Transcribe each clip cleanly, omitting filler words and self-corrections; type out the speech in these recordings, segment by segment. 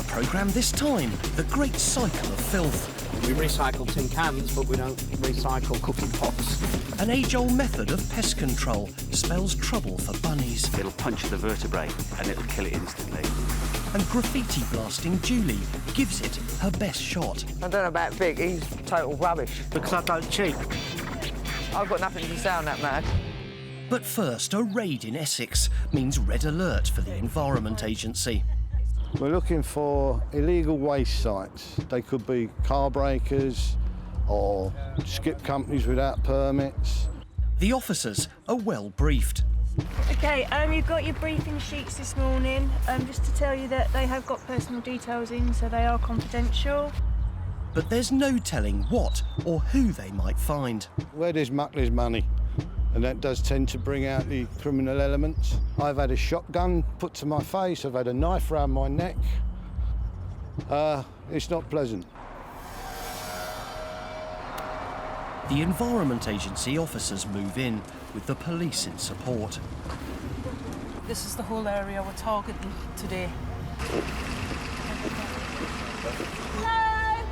programme this time, the great cycle of filth. We recycle tin cans, but we don't recycle cooking pots. An age-old method of pest control spells trouble for bunnies. It'll puncture the vertebrae and it'll kill it instantly. And graffiti blasting Julie gives it her best shot. I don't know about Vic, he's total rubbish. Because I don't cheat. I've got nothing to sound that mad. But first, a raid in Essex means red alert for the Environment Agency. We're looking for illegal waste sites. They could be car breakers or skip companies without permits. The officers are well briefed. OK, you've got your briefing sheets this morning, just to tell you that they have got personal details in, so they are confidential. But there's no telling what or who they might find. Where there's muck, there's money. And that does tend to bring out the criminal elements. I've had a shotgun put to my face, I've had a knife round my neck. It's not pleasant. The Environment Agency officers move in, with the police in support. This is the whole area we're targeting today. Hello!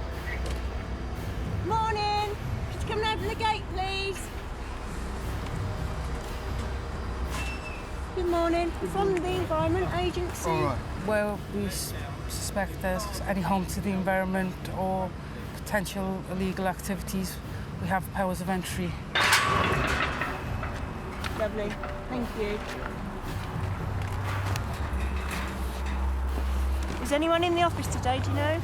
Morning! Just come and open the gate, please. Good morning. We're from the Environment Agency. All right. Where we suspect there's any harm to the environment or potential illegal activities, we have powers of entry. Lovely. Thank you. Is anyone in the office today, do you know?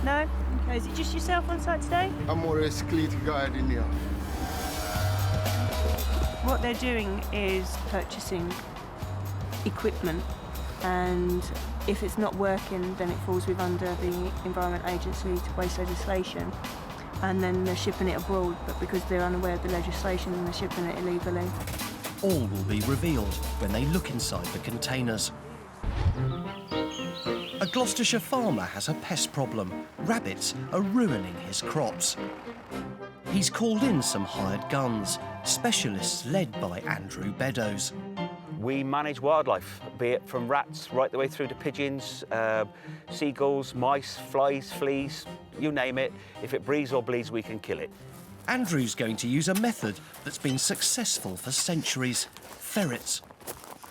No? OK, is it just yourself on site today? I'm more a security guard in here. What they're doing is purchasing equipment, and if it's not working, then it falls under the Environment Agency to waste legislation, and then they're shipping it abroad, but because they're unaware of the legislation, they're shipping it illegally. All will be revealed when they look inside the containers. A Gloucestershire farmer has a pest problem. Rabbits are ruining his crops. He's called in some hired guns, specialists led by Andrew Beddoes. We manage wildlife, be it from rats right the way through to pigeons, seagulls, mice, flies, fleas, you name it. If it breathes or bleeds, we can kill it. Andrew's going to use a method that's been successful for centuries: ferrets.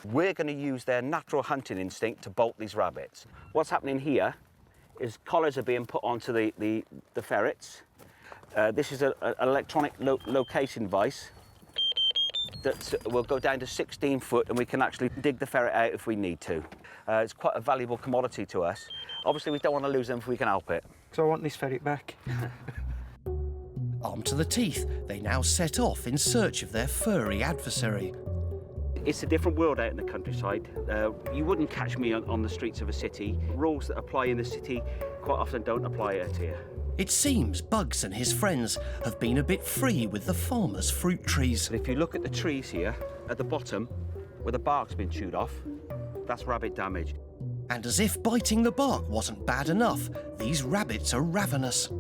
We're going to use their natural hunting instinct to bolt these rabbits. What's happening here is collars are being put onto the ferrets. This is an electronic location device that will go down to 16 foot, and we can actually dig the ferret out if we need to. It's quite a valuable commodity to us. Obviously, we don't want to lose them if we can help it. So I want this ferret back. Armed to the teeth, they now set off in search of their furry adversary. It's a different world out in the countryside. You wouldn't catch me on the streets of a city. Rules that apply in the city quite often don't apply out here. It seems Bugs and his friends have been a bit free with the farmer's fruit trees. If you look at the trees here, at the bottom, where the bark's been chewed off, that's rabbit damage. And as if biting the bark wasn't bad enough, these rabbits are ravenous.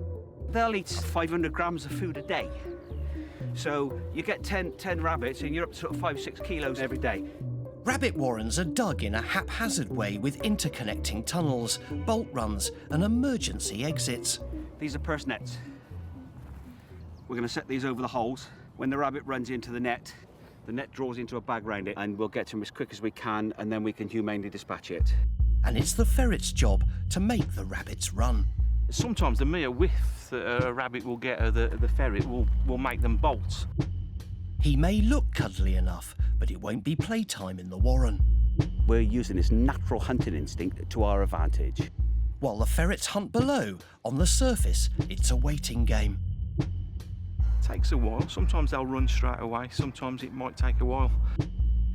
They'll eat 500 grams of food a day. So you get 10 rabbits and you're up to sort of 5-6 kilos every day. Rabbit warrens are dug in a haphazard way with interconnecting tunnels, bolt runs and emergency exits. These are purse nets. We're going to set these over the holes. When the rabbit runs into the net draws into a bag round it, and we'll get to them as quick as we can, and then we can humanely dispatch it. And it's the ferret's job to make the rabbits run. Sometimes the mere whiff that a rabbit will get of the ferret will make them bolt. He may look cuddly enough, but it won't be playtime in the warren. We're using this natural hunting instinct to our advantage. While the ferrets hunt below, on the surface, it's a waiting game. Takes a while. Sometimes they'll run straight away. Sometimes it might take a while.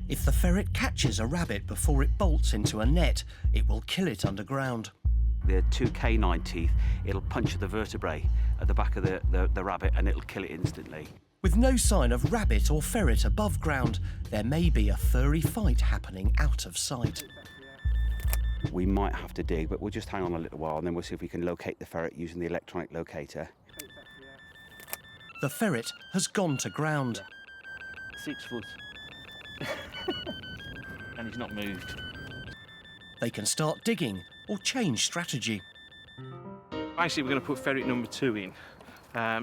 If the ferret catches a rabbit before it bolts into a net, it will kill it underground. The 2 canine teeth, it'll puncture the vertebrae at the back of the rabbit, and it'll kill it instantly. With no sign of rabbit or ferret above ground, there may be a furry fight happening out of sight. We might have to dig, but we'll just hang on a little while and then we'll see if we can locate the ferret using the electronic locator. The ferret has gone to ground. 6 foot. And he's not moved. They can start digging or change strategy. Basically, we're going to put ferret number 2 in,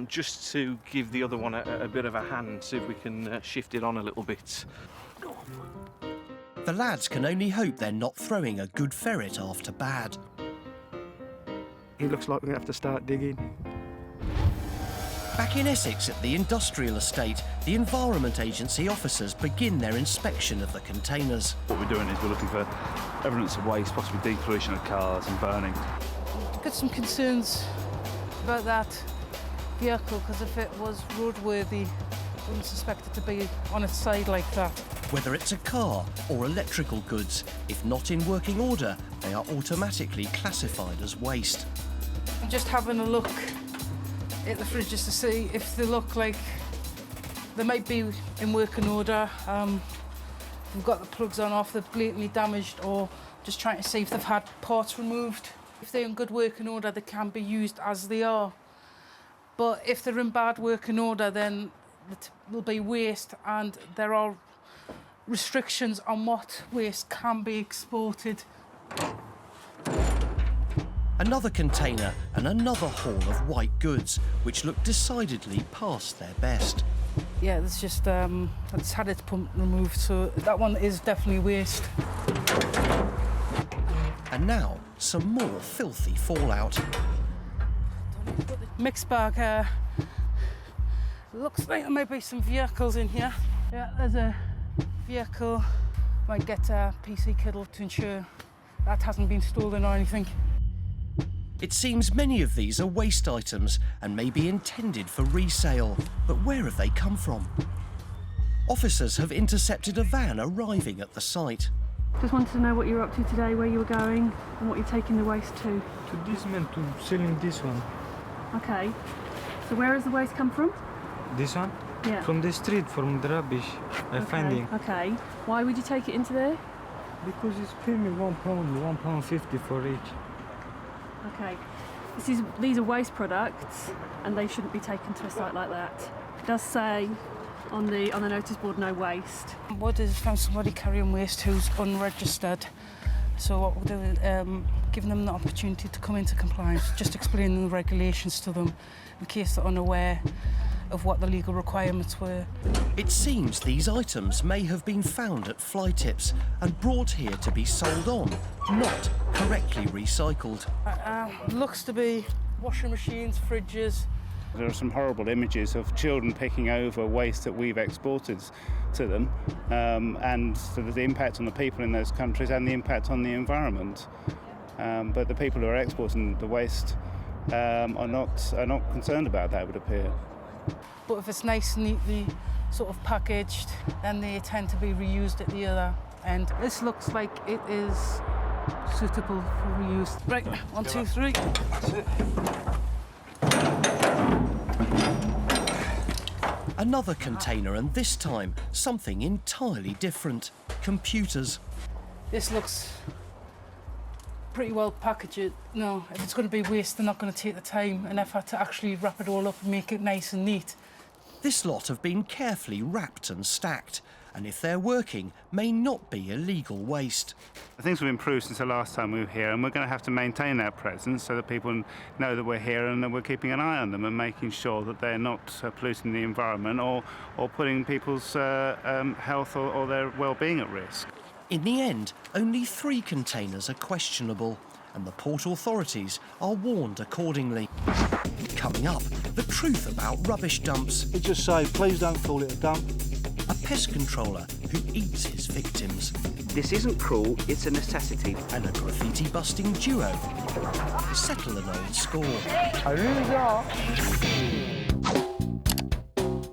just to give the other one a bit of a hand, see if we can shift it on a little bit. The lads can only hope they're not throwing a good ferret after bad. It looks like we have to start digging. Back in Essex at the industrial estate, the Environment Agency officers begin their inspection of the containers. What we're doing is we're looking for evidence of waste, possibly depollution of cars and burning. I've got some concerns about that vehicle, because if it was roadworthy, I wouldn't suspect it to be on its side like that. Whether it's a car or electrical goods, if not in working order, they are automatically classified as waste. I'm just having a look at the fridges to see if they look like they might be in working order. We've got the plugs on off, they're blatantly damaged, or just trying to see if they've had parts removed. If they're in good working order, they can be used as they are. But if they're in bad working order, then it will be waste, and there are restrictions on what waste can be exported. Another container and another haul of white goods, which look decidedly past their best. Yeah, it's just it's had its pump removed, so that one is definitely waste. And now, some more filthy fallout. Mixed bag. Looks like there might be some vehicles in here. Yeah, there's a vehicle. Might get a PC kennel to ensure that hasn't been stolen or anything. It seems many of these are waste items and may be intended for resale, but where have they come from? Officers have intercepted a van arriving at the site. Just wanted to know what you were up to today, where you were going, and what you're taking the waste to. To this man, to selling this one. Okay. So where has the waste come from? This one? Yeah. From the street, from the rubbish I finding. Okay. Why would you take it into there? Because it's paying me £1.50 for each. Okay. These are waste products, and they shouldn't be taken to a site like that. It does say on the notice board, no waste. What is found somebody carrying waste who's unregistered? So what we'll do is give them the opportunity to come into compliance, just explaining the regulations to them in case they're unaware of what the legal requirements were. It seems these items may have been found at fly tips and brought here to be sold on, not correctly recycled. Looks to be washing machines, fridges. There are some horrible images of children picking over waste that we've exported to them, and so the impact on the people in those countries and the impact on the environment. But the people who are exporting the waste are not concerned about that, it would appear. But if it's nice and neatly sort of packaged, then they tend to be reused at the other end. This looks like it is suitable for reuse. Right, 1, 2, 3. That's it. Another container, and this time something entirely different. Computers. This looks pretty well packaged. No, if it's going to be waste, they're not going to take the time and effort to actually wrap it all up and make it nice and neat. This lot have been carefully wrapped and stacked, and if they're working, may not be illegal waste. Things have improved since the last time we were here, and we're going to have to maintain that presence so that people know that we're here and that we're keeping an eye on them and making sure that they're not polluting the environment or putting people's health or their well-being at risk. In the end, only 3 containers are questionable, and the port authorities are warned accordingly. Coming up, the truth about rubbish dumps. It just say, please don't call it a dump. A pest controller who eats his victims. This isn't cruel, it's a necessity. And a graffiti-busting duo settle an old score.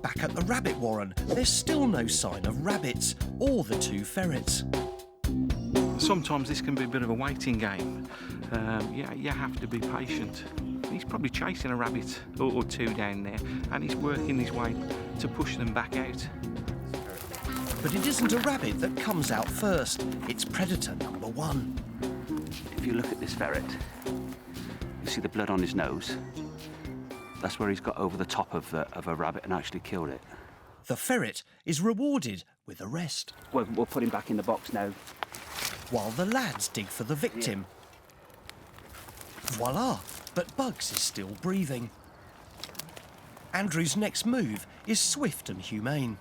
Back at the rabbit warren, there's still no sign of rabbits or the 2 ferrets. Sometimes this can be a bit of a waiting game. You have to be patient. He's probably chasing a rabbit or 2 down there, and he's working his way to push them back out. But it isn't a rabbit that comes out first, it's predator number 1. If you look at this ferret, you see the blood on his nose. That's where he's got over the top of a rabbit and actually killed it. The ferret is rewarded with arrest. We'll put him back in the box now. While the lads dig for the victim. Voila! But Bugs is still breathing. Andrew's next move is swift and humane.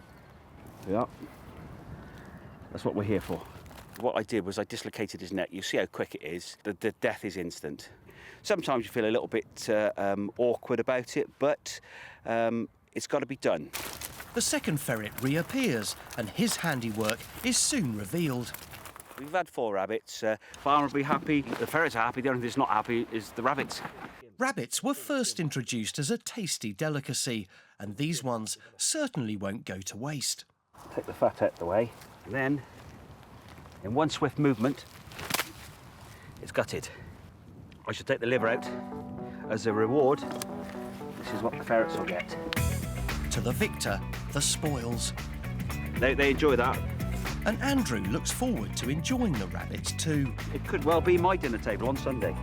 Yeah. That's what we're here for. What I did was I dislocated his neck. You see how quick it is. The death is instant. Sometimes you feel a little bit awkward about it, but it's got to be done. The second ferret reappears, and his handiwork is soon revealed. We've had 4 rabbits. Farmer will be happy. The ferrets are happy. The only thing that's not happy is the rabbits. Rabbits were first introduced as a tasty delicacy, and these ones certainly won't go to waste. Take the fat out of the way. Then, in one swift movement, it's gutted. I should take the liver out. As a reward, this is what the ferrets will get. To the victor, the spoils. They enjoy that. And Andrew looks forward to enjoying the rabbits too. It could well be my dinner table on Sunday.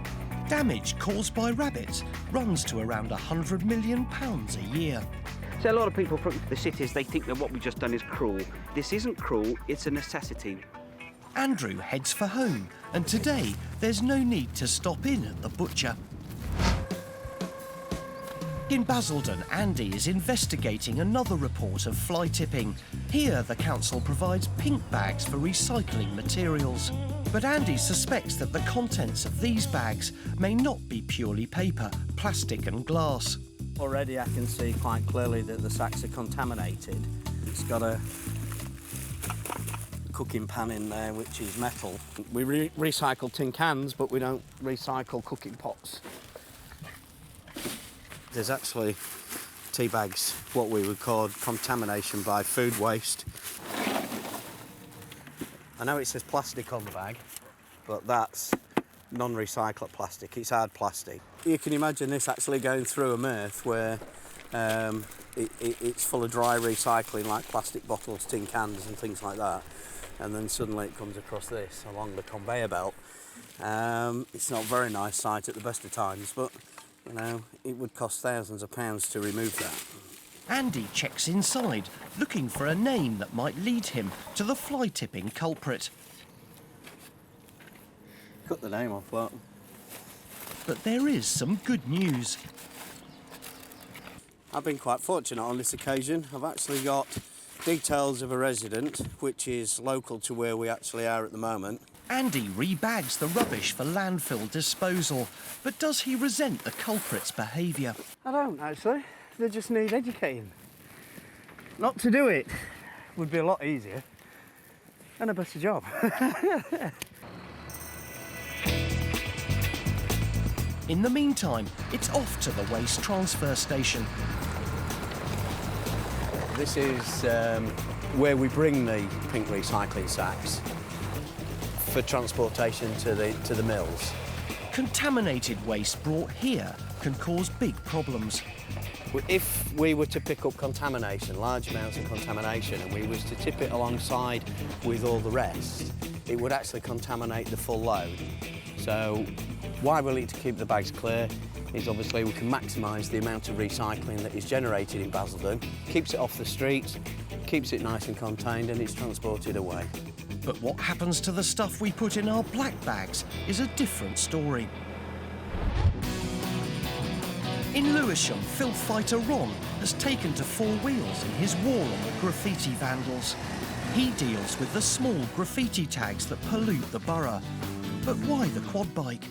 Damage caused by rabbits runs to around £100 million a year. So a lot of people from the cities, they think that what we've just done is cruel. This isn't cruel, it's a necessity. Andrew heads for home, and today there's no need to stop in at the butcher. In Basildon, Andy is investigating another report of fly tipping. Here, the council provides pink bags for recycling materials. But Andy suspects that the contents of these bags may not be purely paper, plastic and glass. Already I can see quite clearly that the sacks are contaminated. It's got a cooking pan in there, which is metal. We recycle tin cans, but we don't recycle cooking pots. There's actually tea bags, what we would call contamination by food waste. I know it says plastic on the bag, but that's non-recyclable plastic. It's hard plastic. You can imagine this actually going through a mirth where it's full of dry recycling, like plastic bottles, tin cans and things like that. And then suddenly it comes across this along the conveyor belt. It's not a very nice sight at the best of times, but you know, it would cost thousands of pounds to remove that. Andy checks inside, looking for a name that might lead him to the fly-tipping culprit. Cut the name off that. But there is some good news. I've been quite fortunate on this occasion. I've actually got details of a resident, which is local to where we actually are at the moment. Andy rebags the rubbish for landfill disposal, but does he resent the culprit's behaviour? I don't, actually. They just need educating. Not to do it would be a lot easier and a better job. In the meantime, it's off to the waste transfer station. This is where we bring the pink recycling sacks for transportation to the mills. Contaminated waste brought here can cause big problems. If we were to pick up contamination, large amounts of contamination, and we was to tip it alongside with all the rest, it would actually contaminate the full load. So why we need to keep the bags clear is obviously we can maximise the amount of recycling that is generated in Basildon, keeps it off the streets, keeps it nice and contained, and it's transported away. But what happens to the stuff we put in our black bags is a different story. In Lewisham, filth fighter Ron has taken to 4 wheels in his war on the graffiti vandals. He deals with the small graffiti tags that pollute the borough. But why the quad bike?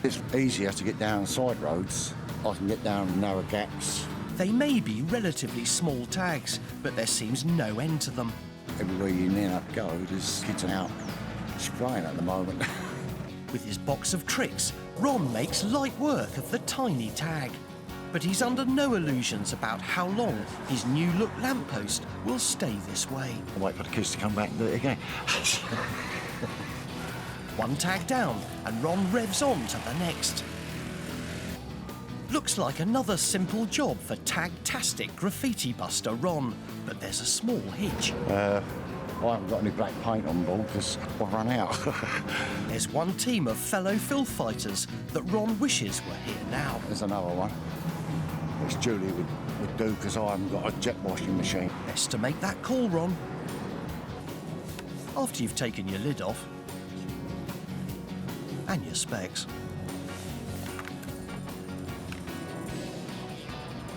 It's easier to get down side roads. I can get down narrow gaps. They may be relatively small tags, but there seems no end to them. Everywhere you near enough go, there's kids out spraying at the moment. With his box of tricks, Ron makes light work of the tiny tag. But he's under no illusions about how long his new look lamppost will stay this way. I'll wait for the kids to come back and do it again. One tag down, and Ron revs on to the next. Looks like another simple job for tag-tastic graffiti buster Ron, but there's a small hitch. I haven't got any black paint on board because I've run out. There's one team of fellow filth fighters that Ron wishes were here now. There's another one. Which Julie would do because I haven't got a jet washing machine. Best to make that call, Ron. After you've taken your lid off. And your specs.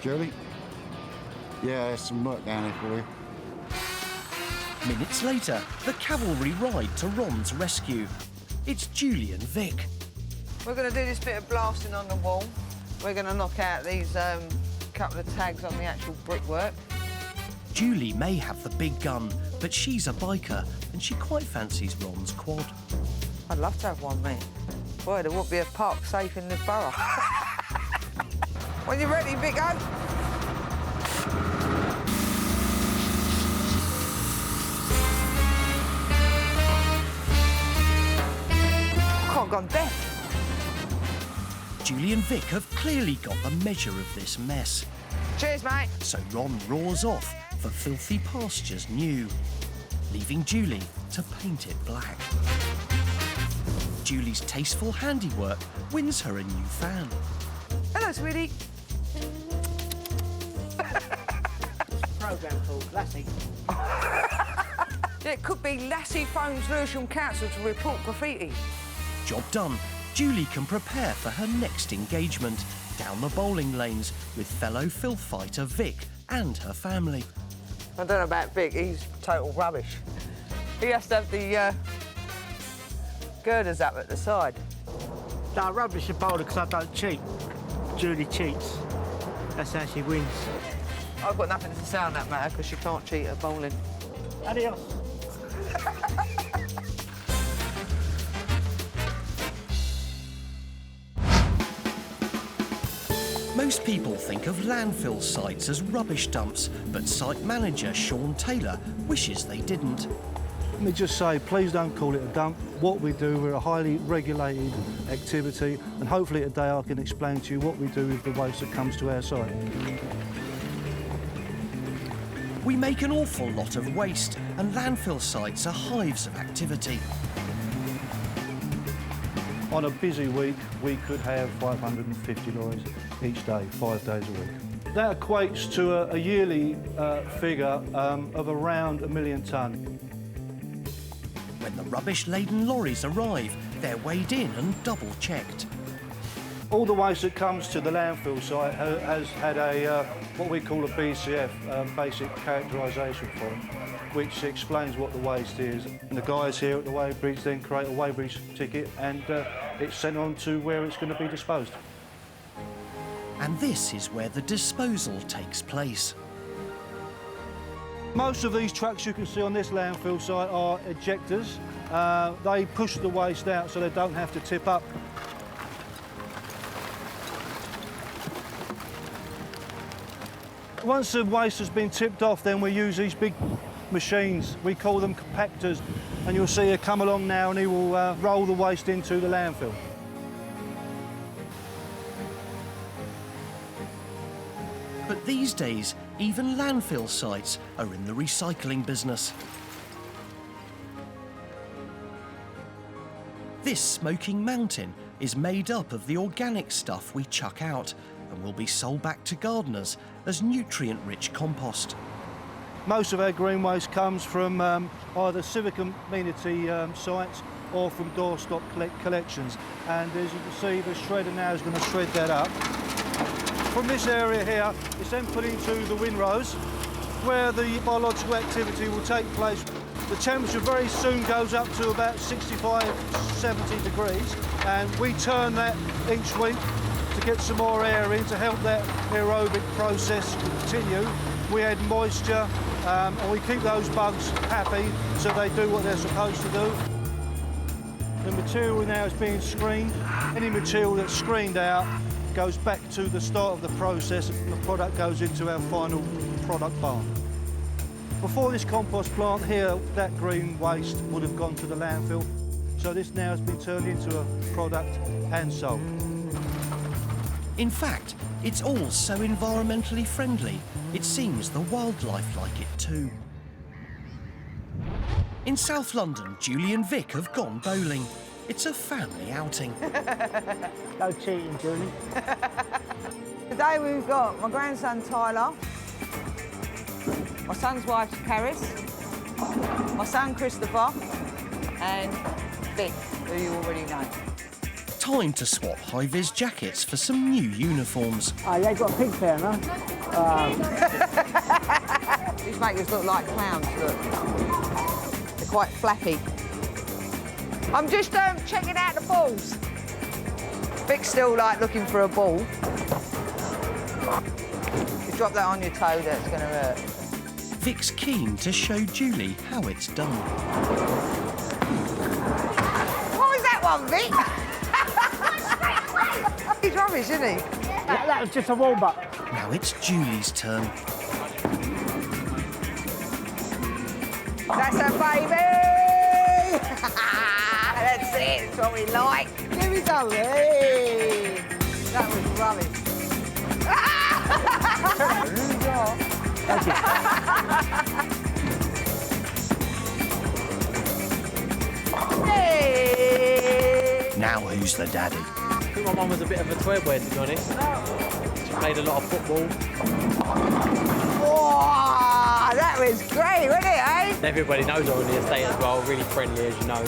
Julie? Yeah, there's some work down here for you. Minutes later, the cavalry ride to Ron's rescue. It's Julie and Vic. We're going to do this bit of blasting on the wall. We're going to knock out these couple of tags on the actual brickwork. Julie may have the big gun, but she's a biker and she quite fancies Ron's quad. I'd love to have one, mate. Boy, there won't be a park safe in the borough. When you're ready, Vico. I can't go on death. Julie and Vic have clearly got the measure of this mess. Cheers, mate. So Ron roars off for Filthy Pastures New, leaving Julie to paint it black. Julie's tasteful handiwork wins her a new fan. Hello, sweetie. Programme called Lassie. It could be Lassie phones Lewisham Council to report graffiti. Job done. Julie can prepare for her next engagement down the bowling lanes with fellow filth fighter Vic and her family. I don't know about Vic, he's total rubbish. He has to have the girders up at the side. No, rubbish a bowler because I don't cheat. Julie cheats. That's how she wins. I've got nothing to say on that matter because she can't cheat at bowling. Adios. Most people think of landfill sites as rubbish dumps, but site manager Sean Taylor wishes they didn't. Let me just say, please don't call it a dump. What we do, we're a highly regulated activity, and hopefully today I can explain to you what we do with the waste that comes to our site. We make an awful lot of waste, and landfill sites are hives of activity. On a busy week, we could have 550 lorries each day, 5 days a week. That equates to a yearly figure of around 1 million tonne. When the rubbish-laden lorries arrive, they're weighed in and double-checked. All the waste that comes to the landfill site has had a what we call a BCF, basic characterisation form, which explains what the waste is. And the guys here at the weighbridge then create a weighbridge ticket and it's sent on to where it's going to be disposed. And this is where the disposal takes place. Most of these trucks you can see on this landfill site are ejectors. They push the waste out so they don't have to tip up. Once the waste has been tipped off, then we use these big machines. We call them compactors, and you'll see he come along now and he will roll the waste into the landfill. But these days, even landfill sites are in the recycling business. This smoking mountain is made up of the organic stuff we chuck out and will be sold back to gardeners as nutrient-rich compost. Most of our green waste comes from either civic amenity sites or from doorstop collections. And as you can see, the shredder now is going to shred that up. From this area here, it's then put into the windrows where the biological activity will take place. The temperature very soon goes up to about 65, 70 degrees, and we turn that each week to get some more air in to help that aerobic process continue. We add moisture and we keep those bugs happy so they do what they're supposed to do. The material now is being screened. Any material that's screened out goes back to the start of the process and the product goes into our final product barn. Before this compost plant here, that green waste would have gone to the landfill. So this now has been turned into a product and sold. In fact, it's all so environmentally friendly, it seems the wildlife like it too. In South London, Julie and Vic have gone bowling. It's a family outing. No cheating, Julie. Today we've got my grandson Tyler, my son's wife Paris, my son Christopher, and Vic, who you already know. time to swap high-vis jackets for some new uniforms. Oh, yeah, got a pig there, no? These make us look like clowns, look. They're quite flappy. I'm just checking out the balls. Vic's still like looking for a ball. You drop that on your toe, that's going to hurt. Vic's keen to show Julie how it's done. What was that one, Vic? He's rubbish, isn't he? That was just a warm-up. Now it's Julie's turn. That's a baby! That's it, it's what we like. Give me some. Hey! That was rubbish. Thank you. Hey! Now who's the daddy? I think my mum was a bit of a toy boy, to be honest. She played a lot of football. Whoa, that was great, wasn't it, eh? Everybody knows her on the estate as well, really friendly, as you know.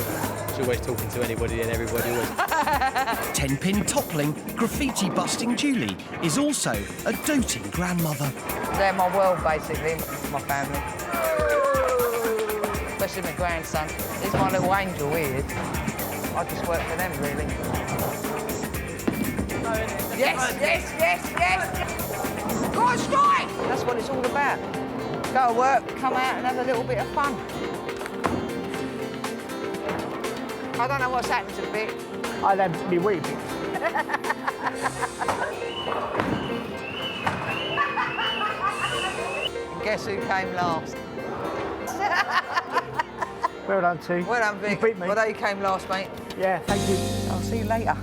She's always talking to anybody and everybody. Always. 10-pin toppling, graffiti-busting Julie is also a doting grandmother. They're my world, basically, my family. Especially my grandson. He's my little angel, he is. I just work for them, really. Yes, yes, yes, yes! Go on, strike! That's what it's all about. Go to work, come out and have a little bit of fun. I don't know what's happened to Vic. I'll have to be weeping. Guess who came last? Well done, T. Well done, Vic. You beat me. Well, you came last, mate. Yeah, thank you. I'll see you later.